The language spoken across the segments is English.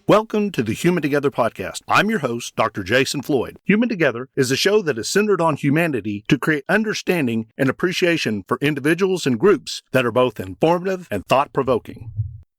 Welcome to the Human Together podcast. I'm your host, Dr. Jason Floyd. Human Together is a show that is centered on humanity to create understanding and appreciation for individuals and groups that are both informative and thought-provoking.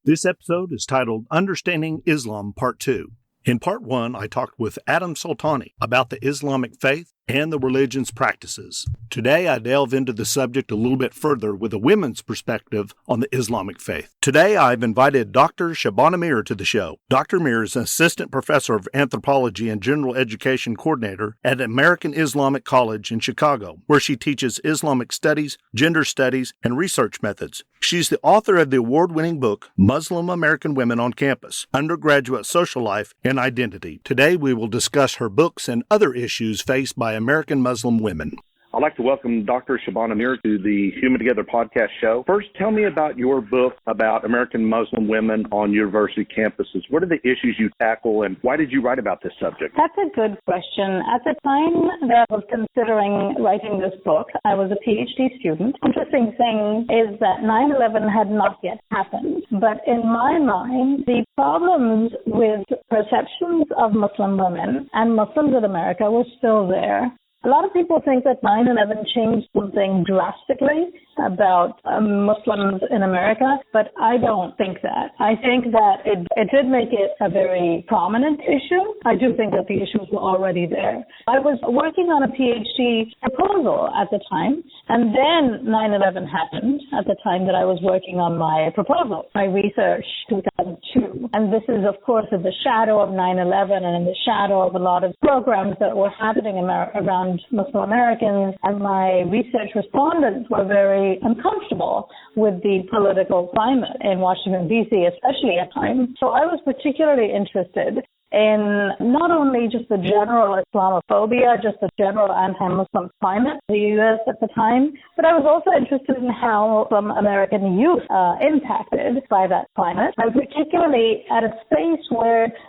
This episode is titled Understanding Islam Part 2. In Part 1, I talked with Adam Soltani about the Islamic faith and the religion's practices. Today, I delve into the subject a little bit further with a women's perspective on the Islamic faith. Today, I've invited Dr. Shabana Mir to the show. Dr. Mir is an assistant professor of anthropology and general education coordinator at American Islamic College in Chicago, where she teaches Islamic studies, gender studies, and research methods. She's the author of the award-winning book, Muslim American Women on Campus, Undergraduate Social Life and Identity. Today, we will discuss her books and other issues faced by American Muslim women. I'd like to welcome Dr. Shabana Mir to the Human Together podcast show. First, tell me about your book about American Muslim women on university campuses. What are the issues you tackle, and why did you write about this subject? That's a good question. At the time that I was considering writing this book, I was a PhD student. Interesting thing is that 9/11 had not yet happened. But in my mind, the problems with perceptions of Muslim women and Muslims in America were still there. A lot of people think that 9/11 changed something drastically about Muslims in America, but I don't think that. I think that it did make it a very prominent issue. I do think that the issues were already there. I was working on a PhD proposal at the time, and then 9/11 happened at the time that I was working on my proposal, my research, 2002. And this is, of course, in the shadow of 9/11 and in the shadow of a lot of programs that were happening around Muslim Americans, and my research respondents were very uncomfortable with the political climate in Washington, D.C., especially at times. So I was particularly interested in not only just the general Islamophobia, just the general anti-Muslim climate in the U.S. at the time, but I was also interested in how some American youth impacted by that climate, and particularly at a space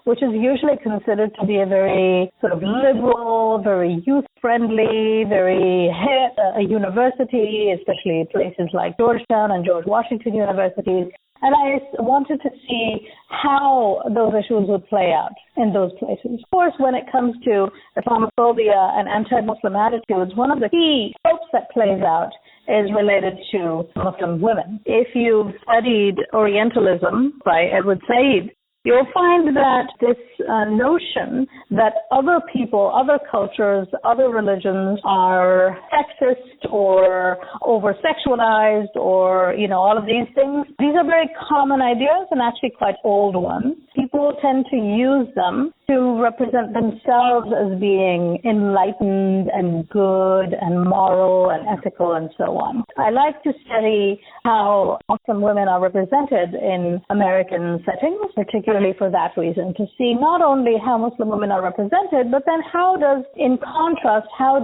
which is usually considered to be a very sort of liberal, very youth-friendly, very hip, a university, especially places like Georgetown and George Washington universities. And I wanted to see how those issues would play out in those places. Of course, when it comes to Islamophobia and anti-Muslim attitudes, one of the key tropes that plays out is related to Muslim women. If you've studied Orientalism by Edward Said, you'll find that this notion that other people, other cultures, other religions are sexist or over-sexualized or, all of these things, these are very common ideas and actually quite old ones. People tend to use them to represent themselves as being enlightened and good and moral and ethical and so on. I like to study how Muslim women are represented in American settings, particularly for that reason, to see not only how Muslim women are represented, but then in contrast, how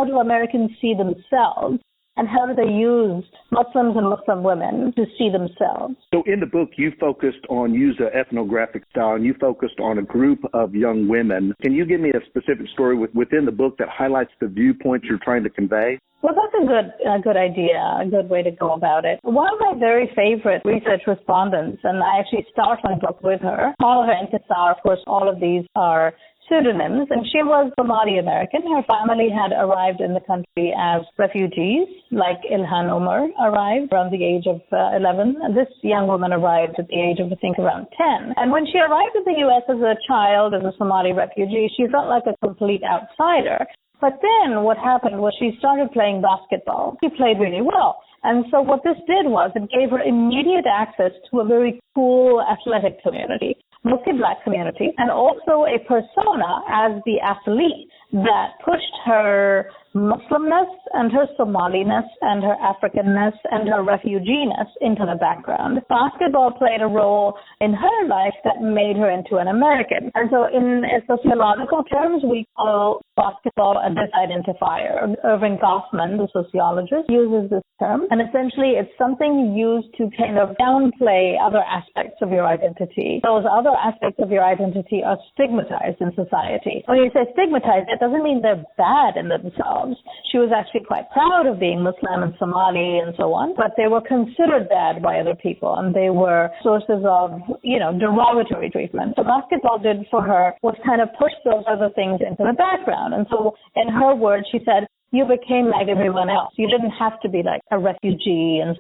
do Americans see themselves? And how do they use Muslims and Muslim women to see themselves? So in the book, you focused on use an ethnographic style, and you focused on a group of young women. Can you give me a specific story within the book that highlights the viewpoints you're trying to convey? Well, that's a good idea, a good way to go about it. One of my very favorite research respondents, and I actually start my book with her, call her Intisar. Of course, all of these are pseudonyms, and she was Somali American. Her family had arrived in the country as refugees, like Ilhan Omar arrived around the age of 11. And this young woman arrived at the age of, I think, around 10. And when she arrived in the U.S. as a child, as a Somali refugee, she felt like a complete outsider. But then what happened was she started playing basketball. She played really well. And so what this did was it gave her immediate access to a very cool athletic community, mostly Black community, and also a persona as the athlete that pushed her Muslimness and her Somaliness and her Africanness and her refuginess into the background. Basketball played a role in her life that made her into an American. And so in sociological terms, we call basketball a disidentifier. Irving Goffman, the sociologist, uses this term. And essentially, it's something used to kind of downplay other aspects of your identity. Those other aspects of your identity are stigmatized in society. When you say stigmatized, it doesn't mean they're bad in themselves. themselves. She was actually quite proud of being Muslim and Somali and so on, but they were considered bad by other people, and they were sources of, derogatory treatment. So basketball did for her was kind of push those other things into the background. And so in her words, she said, you became like everyone else. You didn't have to be like a refugee. And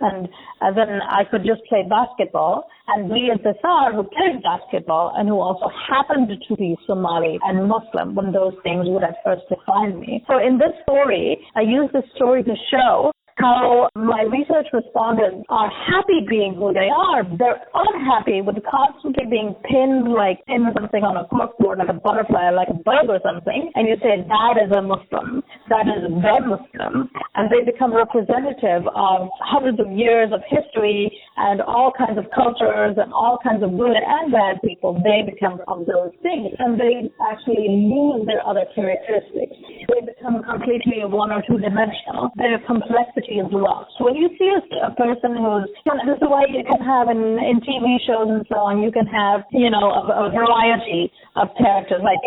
then I could just play basketball and be a Desar who played basketball and who also happened to be Somali and Muslim when those things would at first define me. So in this story, I use this story to show how my research respondents are happy being who they are. They're unhappy with constantly being pinned like in something on a corkboard, like a butterfly, like a bug or something, and you say, that is a Muslim, that is the Muslim, and they become representative of hundreds of years of history and all kinds of cultures and all kinds of good and bad people. They become of those things, and they actually lose their other characteristics. They become completely one or two dimensional. Their complexity is lost. So when you see a person who's, this is why you can have in TV shows and so on, you can have, a variety of characters, like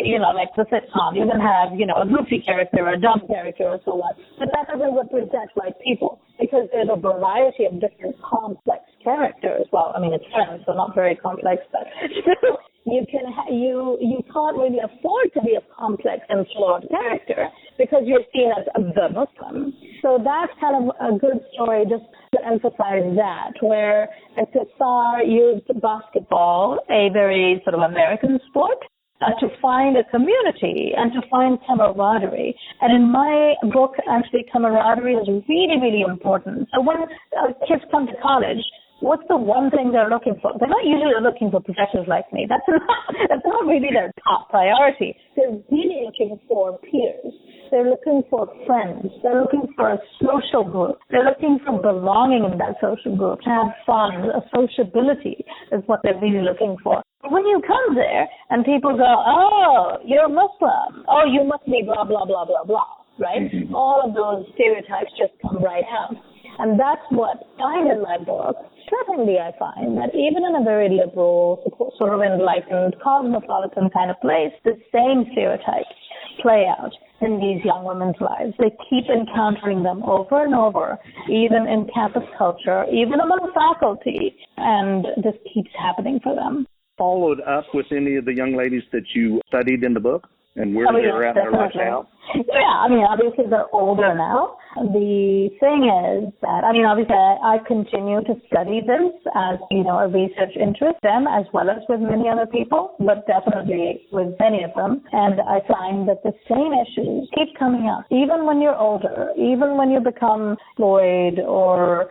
the sitcom. You can have, a goofy character, a dumb character, or so on. But that doesn't represent white people, because there's a variety of different complex characters. Well, I mean, it's French, so not very complex, but you can't really afford to be a complex and flawed character because you're seen as the Muslim. So that's kind of a good story just to emphasize that, where Tsar used basketball, a very sort of American sport, to find a community and to find camaraderie. And in my book, actually, camaraderie is really, really important. So when kids come to college, what's the one thing they're looking for? They're not usually looking for professors like me. That's not really their top priority. They're really looking for peers. They're looking for friends. They're looking for a social group. They're looking for belonging in that social group, to have fun. A sociability is what they're really looking for. When you come there and people go, oh, you're Muslim. Oh, you must be blah, blah, blah, blah, blah, right? Mm-hmm. All of those stereotypes just come right out. And that's what I find in my book. Certainly I find that even in a very liberal, sort of enlightened, cosmopolitan kind of place, the same stereotypes play out in these young women's lives. They keep encountering them over and over, even in campus culture, even among faculty, and this keeps happening for them. Followed up with any of the young ladies that you studied in the book? And where they're at in their life now? Yeah, I mean, obviously they're older now. The thing is that, I mean, obviously I continue to study this as, a research interest, them as well as with many other people, but definitely with many of them. And I find that the same issues keep coming up, even when you're older, even when you become Floyd or,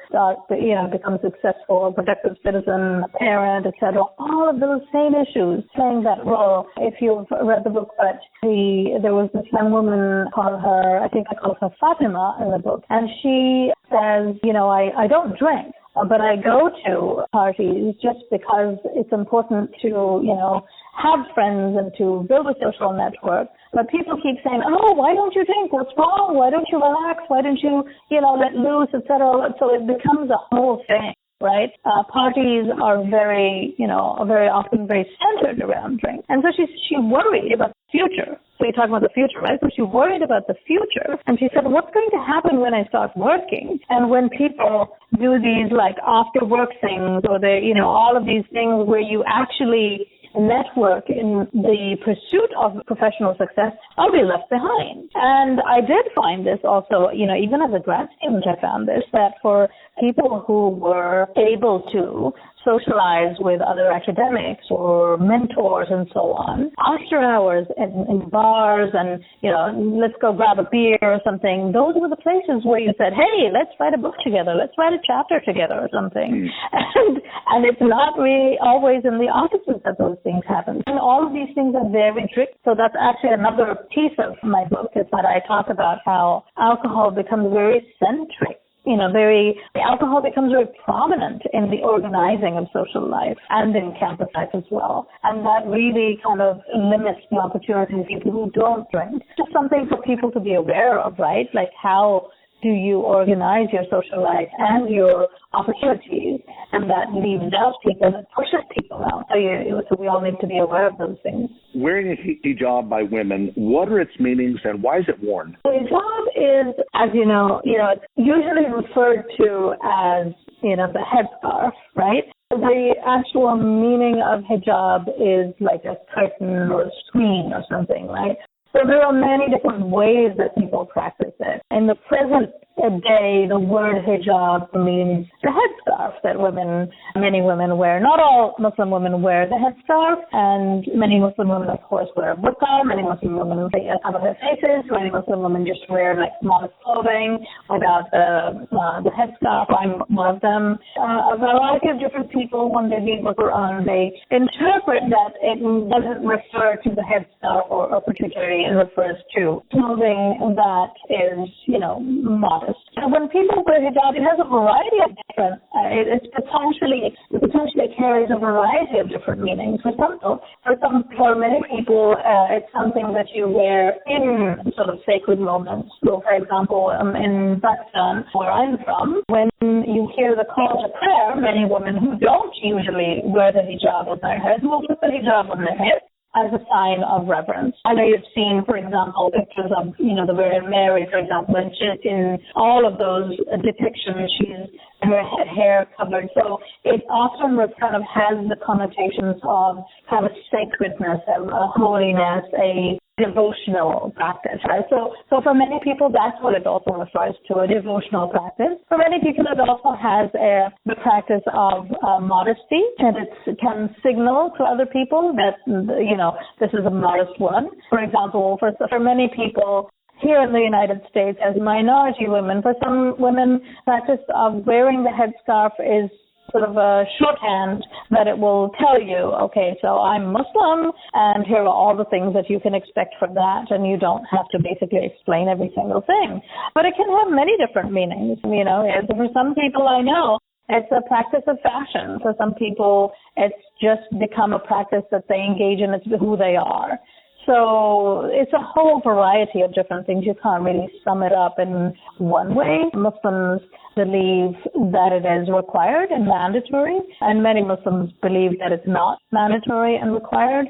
become successful, productive citizen, a parent, etc. All of those same issues playing that role. If you've read the book, but there was this young woman, I think I call her Fatima in the book, and she says, I don't drink, but I go to parties just because it's important to, have friends and to build a social network. But people keep saying, oh, why don't you drink? What's wrong? Why don't you relax? Why don't you, let loose, etc. So it becomes a whole thing. Right? Parties are very often very centered around drink. And so she worried about the future. So you're talking about the future, right? So she worried about the future. And she said, what's going to happen when I start working? And when people do these like after work things or all of these things where you actually network in the pursuit of professional success, I'll be left behind. And I did find this also, even as a grad student, I found this, that for people who were able to socialize with other academics or mentors and so on, after hours in bars and, let's go grab a beer or something, those were the places where you said, hey, let's write a book together, let's write a chapter together or something. And it's not really always in the offices that those things happen. And all of these things are very tricky. So that's actually another piece of my book, is that I talk about how alcohol becomes very centric. Alcohol becomes very prominent in the organizing of social life and in campus life as well. And that really kind of limits the opportunities of people who don't drink. Just something for people to be aware of, right? Like how do you organize your social life and your opportunities, and that leaves out people, that pushes people out. So we all need to be aware of those things. Wearing a hijab by women, what are its meanings and why is it worn? The hijab is, as you know, it's usually referred to as, the headscarf, right? The actual meaning of hijab is like a curtain or a screen or something, right? So there are many different ways that people practice it. In the present day, the word hijab means the headscarf that many women wear. Not all Muslim women wear the headscarf, and many Muslim women, of course, wear a burqa. Many Muslim women cover their faces. Many Muslim women just wear like modest clothing without the headscarf. I'm one of them. A variety of different people, when they read the Quran, they interpret that it doesn't refer to the headscarf or particularly it refers to clothing that is, modest. When people wear hijab, it has a variety of different, it potentially carries a variety of different meanings. For many people, it's something that you wear in sort of sacred moments. So, for example, in Pakistan, where I'm from, when you hear the call to prayer, many women who don't usually wear the hijab on their head will put the hijab on their head as a sign of reverence. I know you've seen, for example, pictures of, the Virgin Mary, for example, and in all of those depictions, her hair covered. So it often kind of has the connotations of kind of sacredness, a holiness, a devotional practice, right? So for many people, that's what it also refers to, a devotional practice. For many people, it also has the practice of modesty, and it can signal to other people that, this is a modest one. For example, for many people, here in the United States, as minority women, for some women, practice of wearing the headscarf is sort of a shorthand that it will tell you, okay, so I'm Muslim, and here are all the things that you can expect from that, and you don't have to basically explain every single thing. But it can have many different meanings, For some people I know, it's a practice of fashion. For some people, it's just become a practice that they engage in. It's who they are. So it's a whole variety of different things. You can't really sum it up in one way. Muslims believe that it is required and mandatory, and many Muslims believe that it's not mandatory and required.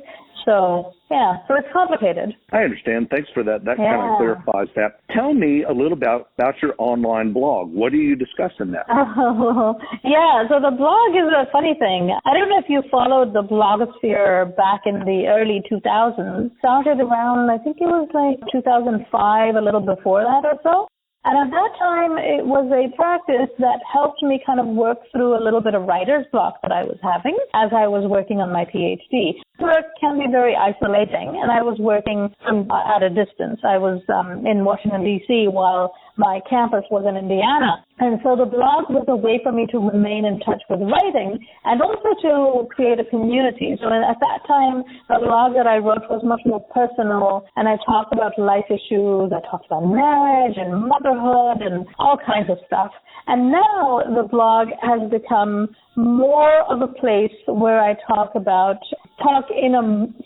So it's complicated. I understand. Thanks for that. That kind of clarifies that. Tell me a little about your online blog. What do you discuss in that? So the blog is a funny thing. I don't know if you followed the blogosphere back in the early 2000s. Started around, I think it was like 2005, a little before that or so. And at that time, it was a practice that helped me kind of work through a little bit of writer's block that I was having as I was working on my PhD. Work can be very isolating, and I was working at a distance. I was in Washington, D.C., while my campus was in Indiana. And so the blog was a way for me to remain in touch with writing and also to create a community. So at that time, the blog that I wrote was much more personal, and I talked about life issues. I talked about marriage and motherhood and all kinds of stuff. And now the blog has become more of a place where I talk in a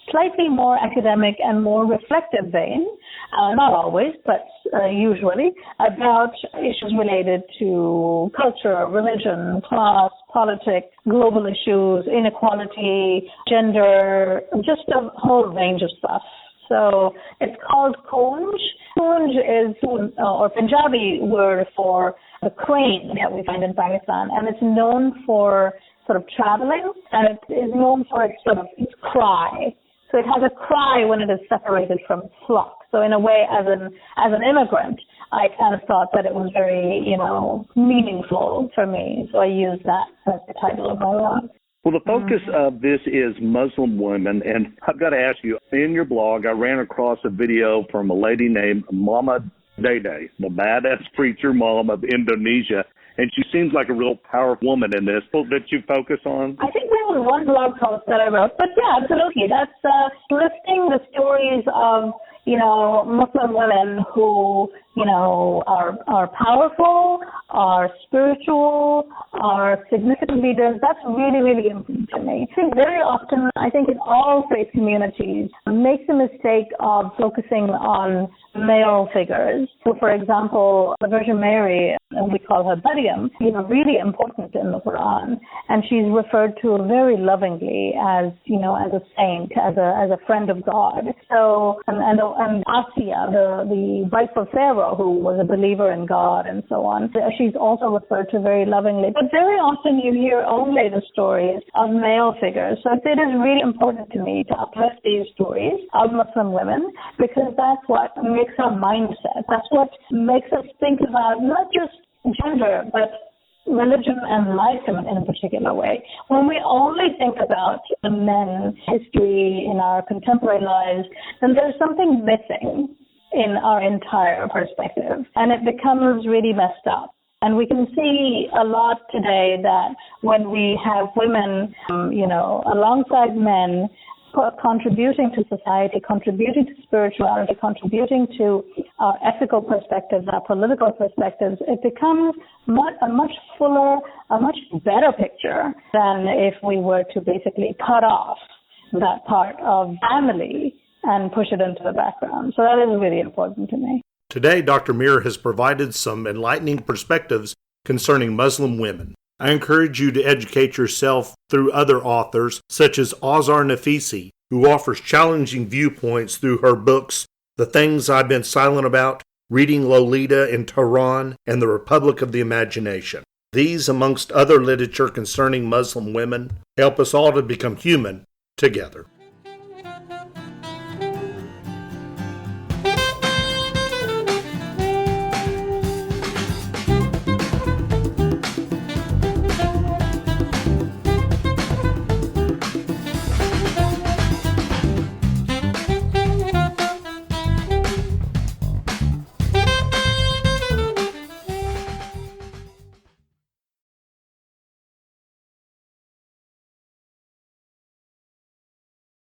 slightly more academic and more reflective vein, not always, but usually, about issues related to culture, religion, class, politics, global issues, inequality, gender, just a whole range of stuff. So it's called Kunj. Kunj is, or Punjabi word for the crane that we find in Pakistan, and it's known for sort of traveling, and it is known for its cry. So it has a cry when it is separated from its flock. So in a way, as an immigrant, I kind of thought that it was very, meaningful for me. So I used that as the title of my blog. Well, the focus of this is Muslim women, and I've got to ask you, in your blog, I ran across a video from a lady named Mama Dede, the badass preacher mom of Indonesia, and she seems like a real powerful woman in this that you focus on. I think there was one blog post that I wrote, but yeah, absolutely. That's listing the stories of, Muslim women who, are powerful, are spiritual, are significant leaders. That's really, really important to me. I think very often, in all faith communities, make the mistake of focusing on male figures. So, for example, the Virgin Mary, and we call her Maryam, really important in the Quran, and she's referred to very lovingly as a saint, as a friend of God. So, and Asiya, the wife of Pharaoh, who was a believer in God, and so on, she's also referred to very lovingly. But very often you hear only the stories of male figures. So it is really important to me to uplift these stories of Muslim women, because that's what makes our mindset. That's what makes us think about not just gender, but religion and life in a particular way. When we only think about the men's history in our contemporary lives, then there's something missing in our entire perspective, and it becomes really messed up. And we can see a lot today that when we have women, alongside men, contributing to society, contributing to spirituality, contributing to our ethical perspectives, our political perspectives, it becomes a much fuller, a much better picture than if we were to basically cut off that part of family and push it into the background. So that is really important to me. Today, Dr. Mir has provided some enlightening perspectives concerning Muslim women. I encourage you to educate yourself through other authors, such as Azhar Nafisi, who offers challenging viewpoints through her books, The Things I've Been Silent About, Reading Lolita in Tehran, and The Republic of the Imagination. These, amongst other literature concerning Muslim women, help us all to become human together.